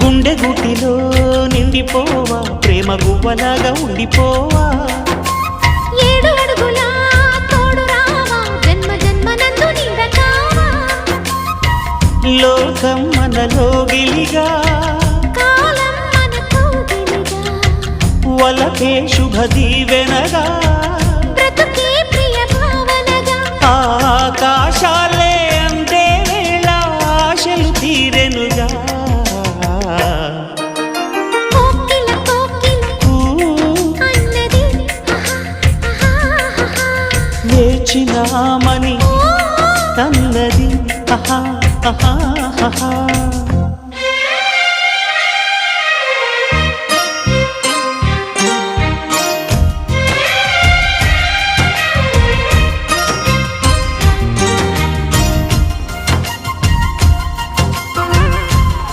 గుండె గుటిలో నిండిపోవా ప్రేమ గువ్వలాగా ఉండిపోవా 7 అడుగుల తోడు రావా జన్మ జన్మనందు నీడ కావా లోకం మనలో గిలిగా కాలం మనతో గిలిగా వలకే శుభ దీవెనగా బ్రతుకే ప్రియ భావనగా ఆకాశాలే అందే వేళ ఆశలు తీరెనుగా కోకిల కోకిల అన్నది వేచినామని తన్నది ఆహా ఆహా ఆహా